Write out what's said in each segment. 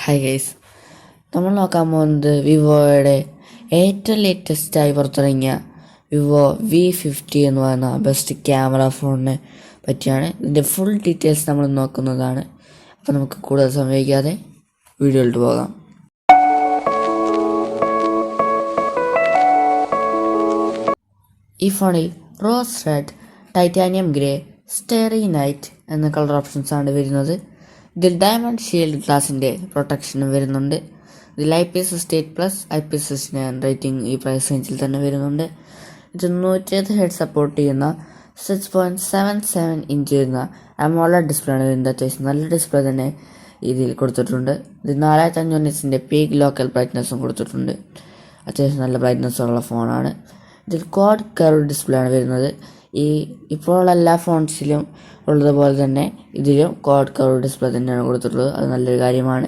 Hi guys, നമ്മൾ നോക്കാൻ പോകുന്നത് വിവോയുടെ ഏറ്റവും ലേറ്റസ്റ്റായി പുറത്തിറങ്ങിയ വിവോ V50 എന്ന് പറയുന്ന ബെസ്റ്റ് ക്യാമറ ഫോണിനെ പറ്റിയാണ്. ഇതിൻ്റെ ഫുൾ ഡീറ്റെയിൽസ് നമ്മൾ നോക്കുന്നതാണ്. അപ്പോൾ നമുക്ക് കൂടുതൽ സമയിക്കാതെ വീഡിയോയിലോട്ട് പോകാം. ഈ ഫോണിൽ rose red, titanium grey, സ്റ്റെറി night എന്ന കളർ ഓപ്ഷൻസാണ് വരുന്നത്. ഇതിൽ ഡയമണ്ട് ഷീൽഡ് ഗ്ലാസിൻ്റെ പ്രൊട്ടക്ഷനും വരുന്നുണ്ട്. ഇതിൽ IP68+ IP69 റേറ്റിംഗ് ഈ പ്രൈസ് റേഞ്ചിൽ തന്നെ വരുന്നുണ്ട്. ഇത് 120 ഹെഡ് സപ്പോർട്ട് ചെയ്യുന്ന 6.77 ഇഞ്ച് വരുന്ന AMOLED ഡിസ്പ്ലേ ആണ് വരുന്നത്. അത്യാവശ്യം നല്ല ഡിസ്പ്ലേ തന്നെ ഇതിൽ കൊടുത്തിട്ടുണ്ട്. ഇത് 4500 നിറ്റ്സിൻ്റെ പീക്ക് ലോക്കൽ ബ്രൈറ്റ്നസ്സും കൊടുത്തിട്ടുണ്ട്. അത്യാവശ്യം നല്ല ബ്രൈറ്റ്നസ്സുള്ള ഫോണാണ്. ഇതിൽ ക്വാഡ് കർവ് ഡിസ്പ്ലേ ആണ് വരുന്നത്. ഇപ്പോൾ എല്ലാ ഫോൺസിലും ഉള്ളതുപോലെ തന്നെ ഇതിലും ക്വാഡ് കർവ് ഡിസ്പ്ലേ തന്നെയാണ് കൊടുത്തിട്ടുള്ളത്. അത് നല്ലൊരു കാര്യമാണ്.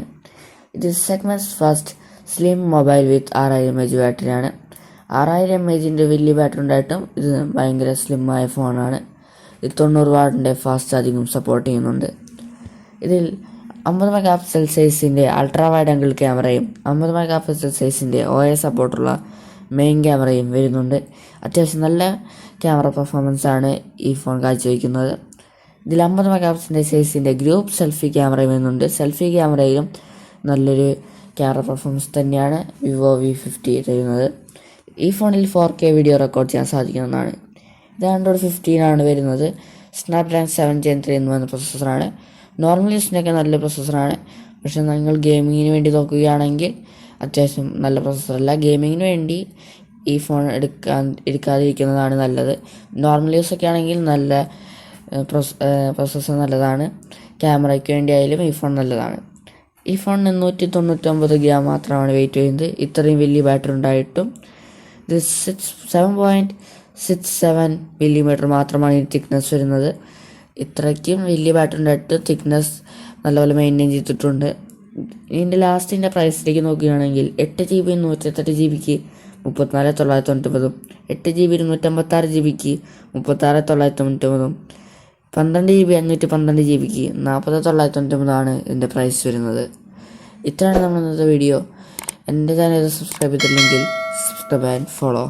ഇത് സെഗ്മെൻറ്റ്സ് ഫസ്റ്റ് സ്ലിം മൊബൈൽ വിത്ത് 6000 mAh ബാറ്ററിയാണ്. 6000 mAhൻ്റെ വലിയ ബാറ്ററി ഉണ്ടായിട്ടും ഇത് ഭയങ്കര സ്ലിമ്മായ ഫോണാണ്. ഇത് 90 വാട്ടിൻ്റെ ഫാസ്റ്റ് ചാർജിങ്ങും സപ്പോർട്ട് ചെയ്യുന്നുണ്ട്. ഇതിൽ 50 മെഗാ പിക്സൽ സൈസിൻ്റെ അൾട്രാ വൈഡ് ആംഗിൾ ക്യാമറയും 50 മെഗാ പിക്സൽ സൈസിൻ്റെ OIS സപ്പോർട്ടുള്ള മെയിൻ ക്യാമറയും വരുന്നുണ്ട്. അത്യാവശ്യം നല്ല ക്യാമറ പെർഫോമൻസ് ആണ് ഈ ഫോൺ കാഴ്ചവെക്കുന്നത്. ഇതിൽ 50 മെഗാ പിക്സലിൻ്റെ സൈസിൻ്റെ ഗ്രൂപ്പ് സെൽഫി ക്യാമറയും വരുന്നുണ്ട്. സെൽഫി ക്യാമറയിലും നല്ലൊരു ക്യാമറ പെർഫോമൻസ് തന്നെയാണ് വിവോ V50 തരുന്നത്. ഈ ഫോണിൽ 4K വീഡിയോ റെക്കോർഡ് ചെയ്യാൻ സാധിക്കുന്നതാണ്. ഇത് Android 15 ആണ് വരുന്നത്. സ്നാപ്ഡ്രാഗൺ 7 Gen 3 എന്ന് പറയുന്ന പ്രൊസസ്സറാണ്. നോർമൽ യൂസിനൊക്കെ നല്ല പ്രൊസസ്സറാണ്. പക്ഷേ നിങ്ങൾ ഗെയിമിങ്ങിന് വേണ്ടി നോക്കുകയാണെങ്കിൽ അത്യാവശ്യം നല്ല പ്രൊസസ്സറല്ല. ഗെയിമിങ്ങിന് വേണ്ടി ഈ ഫോൺ എടുക്കാതിരിക്കുന്നതാണ് നല്ലത്. നോർമൽ യൂസൊക്കെ ആണെങ്കിൽ നല്ല പ്രൊസസ്സർ നല്ലതാണ്. ക്യാമറയ്ക്ക് വേണ്ടി ആയാലും ഈ ഫോൺ നല്ലതാണ്. ഈ ഫോണിന് 199 ഗ്രാം മാത്രമാണ് വെയിറ്റ് ചെയ്യുന്നത്. ഇത്രയും വലിയ ബാറ്ററി ഉണ്ടായിട്ടും ഇത് 7.67 mm മാത്രമാണ് ഈ തിക്നെസ് വരുന്നത്. ഇത്രയ്ക്കും വലിയ ബാറ്ററി ഉണ്ടായിട്ട് തിക്നെസ് നല്ലപോലെ മെയിൻറ്റെയിൻ ചെയ്തിട്ടുണ്ട്. ഇതിൻ്റെ ലാസ്റ്റിൻ്റെ പ്രൈസിലേക്ക് നോക്കുകയാണെങ്കിൽ 8GB 128GB 34,999, 8GB 256GB 36,999, 12GB 512GB 40,999 ഇതിൻ്റെ പ്രൈസ് വരുന്നത്. ഇത്രയാണ് നമ്മൾ ഇന്നത്തെ വീഡിയോ. എൻ്റെ ചാനൽ സബ്സ്ക്രൈബ് ചെയ്തിട്ടില്ലെങ്കിൽ സബ്സ്ക്രൈബ് ആൻഡ് ഫോളോ.